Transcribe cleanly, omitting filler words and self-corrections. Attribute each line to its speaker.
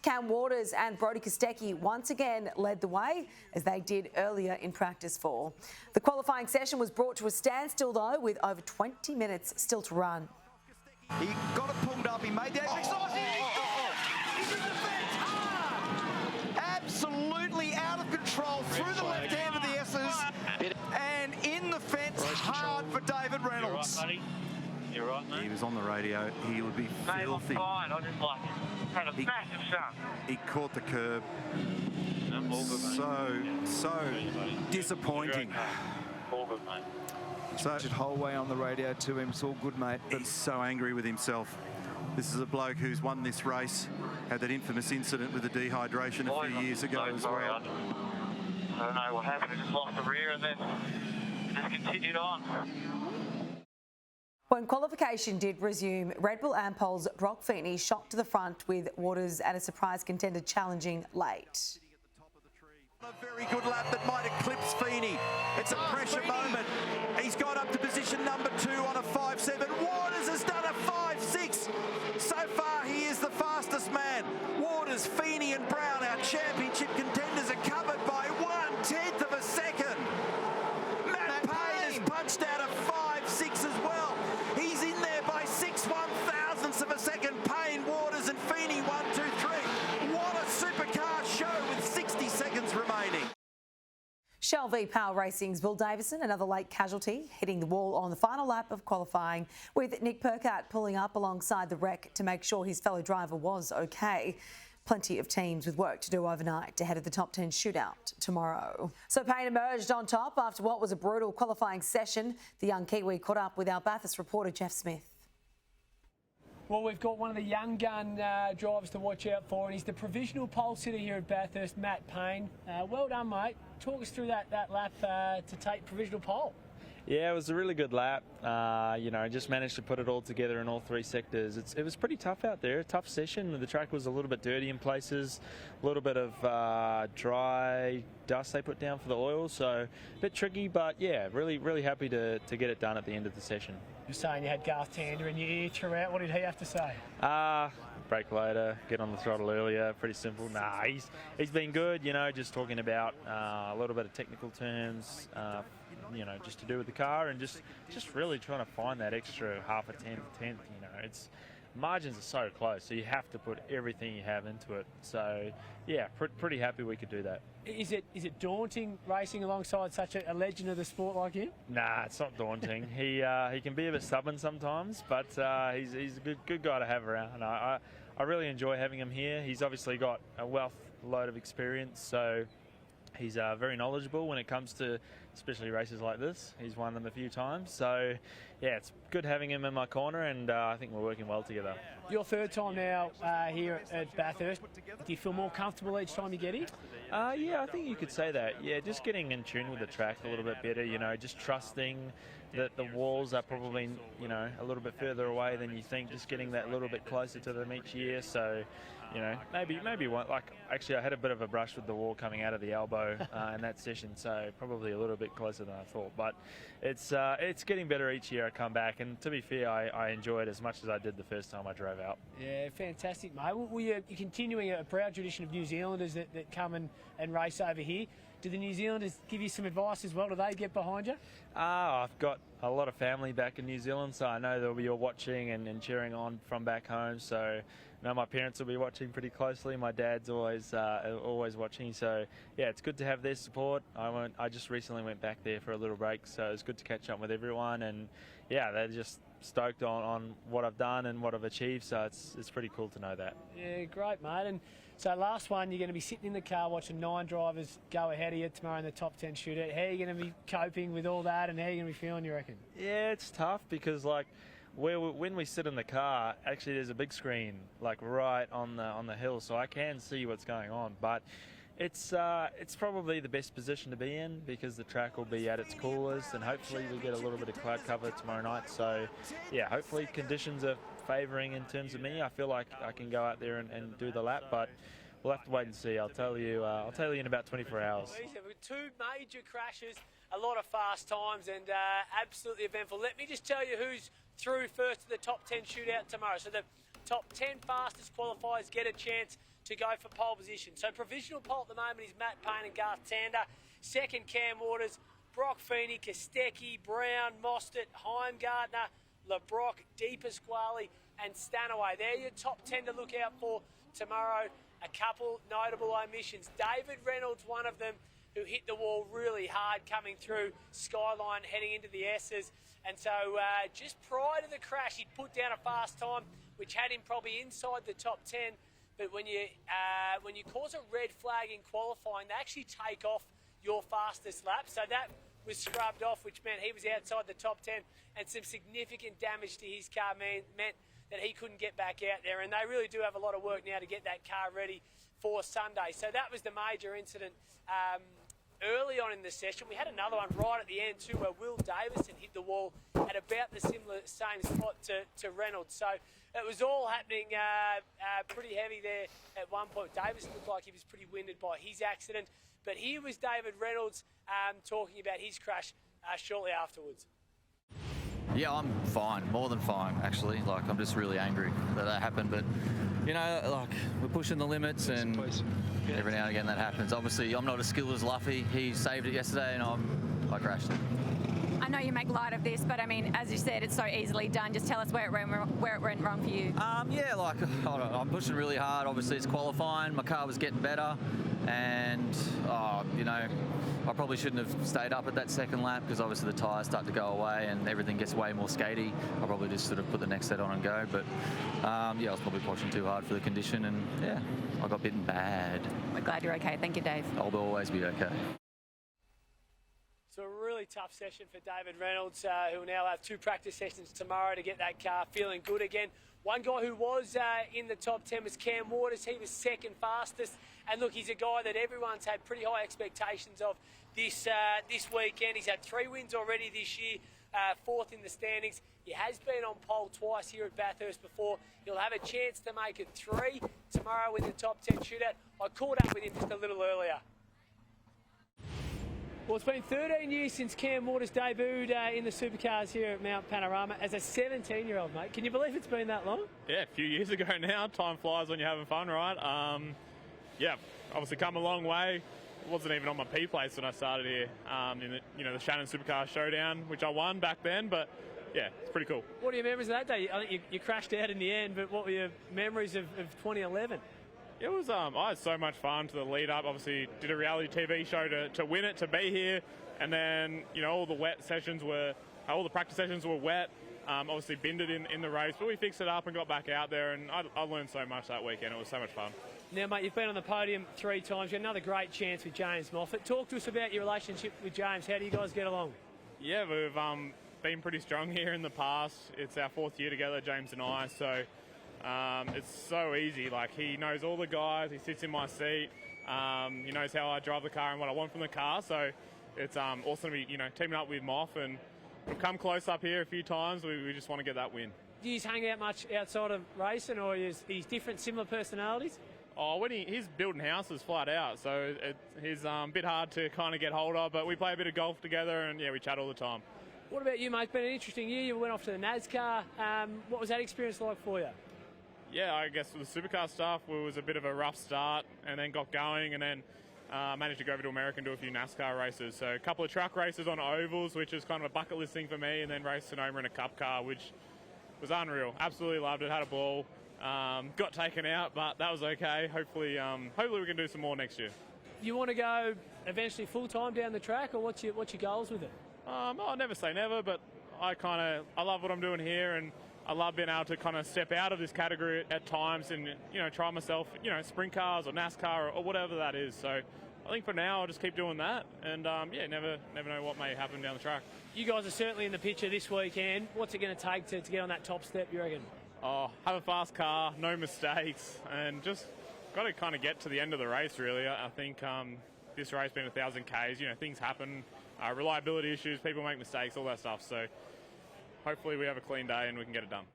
Speaker 1: Cam Waters and Brodie Kostecki once again led the way, as they did earlier in practice 4. The qualifying session was brought to a standstill, though, with over 20 minutes still to run.
Speaker 2: He got it pulled up, he made the exit. He's in the fence, hard! Absolutely out of control, through the left hand of the S's, and in the fence, hard for David Reynolds.
Speaker 3: You're right, mate.
Speaker 4: He was on the radio. He would be filthy.
Speaker 3: I'm fine. I just like had a massive shot.
Speaker 4: He caught the curb.
Speaker 3: All good, mate.
Speaker 4: So disappointing.
Speaker 3: All good, mate.
Speaker 4: So
Speaker 2: The whole way on the radio to him, it's all good, mate. But
Speaker 4: he's so angry with himself. This is a bloke who's won this race, had that infamous incident with the dehydration a few years ago as well.
Speaker 3: I don't know what happened. I just lost the rear and then just continued on.
Speaker 1: When qualification did resume, Red Bull Ampol's Brock Feeney shot to the front, with Waters and a surprise contender challenging late.
Speaker 4: A very good lap that might eclipse Feeney. It's a pressure moment. He's got up to position number 2 on a 5.7. Waters has done a 5.6. So far, he is the fastest man. Waters, Feeney and Brown, our championship contenders, are covered by 1/10 of a second. Matt Payne has punched out a 5.6 as well. He's in there by 6/1,000ths of a second. Payne, Waters and Feeney, 1, 2, 3. What a supercar show with 60 seconds remaining.
Speaker 1: Shell v Power Racing's Will Davison, another late casualty, hitting the wall on the final lap of qualifying, with Nick Percat pulling up alongside the wreck to make sure his fellow driver was okay. Plenty of teams with work to do overnight ahead of the top 10 shootout tomorrow. So Payne emerged on top after what was a brutal qualifying session. The young Kiwi caught up with our Bathurst reporter Jeff Smith.
Speaker 5: Well, we've got one of the young gun drivers to watch out for, and he's the provisional pole sitter here at Bathurst, Matt Payne. Well done, mate. Talk us through that lap to take provisional pole.
Speaker 6: Yeah, it was a really good lap. Just managed to put it all together in all 3 sectors. It was pretty tough out there, a tough session. The track was a little bit dirty in places, a little bit of dry dust they put down for the oil, so a bit tricky, but yeah, really happy to get it done at the end of the session.
Speaker 5: You're saying you had Garth Tander in your ear throughout. What did he have to say?
Speaker 6: Brake later, get on the throttle earlier, pretty simple. Nah, he's been good, just talking about a little bit of technical terms, just to do with the car, and just really trying to find that extra half a tenth. It's margins are so close, so you have to put everything you have into it. So yeah, pretty happy we could do that.
Speaker 5: Is it daunting racing alongside such a legend of the sport like him?
Speaker 6: Nah, it's not daunting. He can be a bit stubborn sometimes, but he's a good guy to have around. I really enjoy having him here. He's obviously got a load of experience, so he's very knowledgeable when it comes to especially races like this. He's won them a few times, so yeah, it's good having him in my corner, and I think we're working well together.
Speaker 5: Your 3rd time now here at Bathurst. Do you feel more comfortable each time you get here?
Speaker 6: Yeah, I think you could say that. Yeah, just getting in tune with the track a little bit better, just trusting that the walls are probably, a little bit further away than you think, just getting that little bit closer to them each year. So, maybe one, actually I had a bit of a brush with the wall coming out of the elbow in that session, so probably a little bit closer than I thought. But it's getting better each year I come back, and to be fair, I enjoy it as much as I did the first time I drove out.
Speaker 5: Yeah, fantastic, mate. Well, you're continuing a proud tradition of New Zealanders that come and race over here. Do the New Zealanders give you some advice as well? Do they get behind you?
Speaker 6: I've got a lot of family back in New Zealand, so I know they'll be all watching and cheering on from back home. So I know my parents will be watching pretty closely. My dad's always watching. So yeah, it's good to have their support. I just recently went back there for a little break, so it's good to catch up with everyone. And yeah, they're just stoked on what I've done and what I've achieved. So it's pretty cool to know that.
Speaker 5: Yeah, great, mate. And so last one, you're going to be sitting in the car watching 9 drivers go ahead of you tomorrow in the top 10 shootout. How are you going to be coping with all that, and how are you going to be feeling, you reckon?
Speaker 6: Yeah, it's tough because when we sit in the car, actually there's a big screen right on the hill, so I can see what's going on. But it's probably the best position to be in because the track will be at its coolest, and hopefully we get a little bit of cloud cover tomorrow night. So yeah, hopefully conditions are favouring in terms of me. I feel like I can go out there and do the lap, but we'll have to wait and see. I'll tell you in about 24 hours.
Speaker 5: With 2 major crashes, a lot of fast times, and absolutely eventful. Let me just tell you who's through first to the top 10 shootout tomorrow. So the top 10 fastest qualifiers get a chance to go for pole position. So provisional pole at the moment is Matt Payne and Garth Tander. Second, Cam Waters, Brock Feeney, Kostecki, Brown, Mostert, Heimgartner, LeBrock, De Pasquale and Stanaway. They're your top 10 to look out for tomorrow. A couple notable omissions. David Reynolds, one of them, who hit the wall really hard coming through Skyline heading into the S's. And so just prior to the crash, he'd put down a fast time, which had him probably inside the top 10. But when you cause a red flag in qualifying, they actually take off your fastest lap. So that was scrubbed off, which meant he was outside the top 10, and some significant damage to his car meant that he couldn't get back out there. And they really do have a lot of work now to get that car ready for Sunday. So that was the major incident early on in the session. We had another one right at the end too, where Will Davison hit the wall at about the same spot to Reynolds. So it was all happening pretty heavy there at one point. Davison looked like he was pretty winded by his accident. But here was David Reynolds talking about his crash shortly afterwards.
Speaker 7: Yeah, I'm fine, more than fine, actually. Like, I'm just really angry that happened, but, you know, like, we're pushing the limits, and every now and again that happens. Obviously, I'm not as skilled as Luffy. He saved it yesterday, and I crashed it.
Speaker 8: I know you make light of this, but I mean, as you said, it's so easily done. Just tell us where it went wrong for you.
Speaker 7: Yeah, like, I'm pushing really hard. Obviously, it's qualifying. My car was getting better, and, you know, I probably shouldn't have stayed up at that second lap, because obviously the tyres start to go away and everything gets way more skatey. I'll probably just sort of put the next set on and go. But yeah, I was probably pushing too hard for the condition, and yeah, I got bitten bad.
Speaker 8: We're glad you're okay. Thank you, Dave.
Speaker 7: I'll always be okay.
Speaker 5: So a really tough session for David Reynolds, who will now have 2 practice sessions tomorrow to get that car feeling good again. One guy who was in the top 10 was Cam Waters. He was second fastest. And look, he's a guy that everyone's had pretty high expectations of this weekend. He's had 3 wins already this year, 4th in the standings. He has been on pole twice here at Bathurst before. He'll have a chance to make it 3 tomorrow in the top 10 shootout. I caught up with him just a little earlier. Well, it's been 13 years since Cam Waters debuted in the supercars here at Mount Panorama as a 17-year-old, mate. Can you believe it's been that long?
Speaker 9: Yeah, a few years ago now. Time flies when you're having fun, right? Yeah, obviously come a long way. It wasn't even on my P place when I started here in the Shannon Supercar Showdown, which I won back then, but yeah, it's pretty cool. What are your memories of that day? I think you crashed out in the end, but what were your memories of 2011? It was, I had so much fun to the lead up. Obviously did a reality TV show to win it, to be here. And then, all the wet sessions all the practice sessions were wet. Obviously binned it in the race, but we fixed it up and got back out there. And I learned so much that weekend. It was so much fun. Now, mate, you've been on the podium 3 times. You had another great chance with James Moffat. Talk to us about your relationship with James. How do you guys get along? Yeah, we've been pretty strong here in the past. It's our 4th year together, James and I. So it's so easy. Like, he knows all the guys. He sits in my seat. He knows how I drive the car and what I want from the car. So it's awesome to be, teaming up with Moff, and we've come close up here a few times. We just want to get that win. Do you hang out much outside of racing, or is he different, similar personalities? Oh, when he's building houses flat out, so he's a bit hard to kind of get hold of, but we play a bit of golf together, and yeah, we chat all the time. What about you, mate? It's been an interesting year. You went off to the NASCAR. What was that experience like for you? Yeah, I guess with the supercar stuff, it was a bit of a rough start, and then got going, and then managed to go over to America and do a few NASCAR races. So a couple of truck races on ovals, which is kind of a bucket list thing for me, and then raced Sonoma in a cup car, which was unreal. Absolutely loved it, had a ball. Got taken out, but that was okay. Hopefully we can do some more next year. You want to go eventually full-time down the track, or what's your goals with it? I'll never say never, but I love what I'm doing here, and I love being able to kind of step out of this category at times and, try myself, sprint cars or NASCAR or whatever that is. So I think for now I'll just keep doing that, and never know what may happen down the track. You guys are certainly in the picture this weekend. What's it going to take to get on that top step, you reckon? Oh, have a fast car, no mistakes, and just got to kind of get to the end of the race, really. I think this race being 1,000 Ks, things happen, reliability issues, people make mistakes, all that stuff. So hopefully we have a clean day and we can get it done.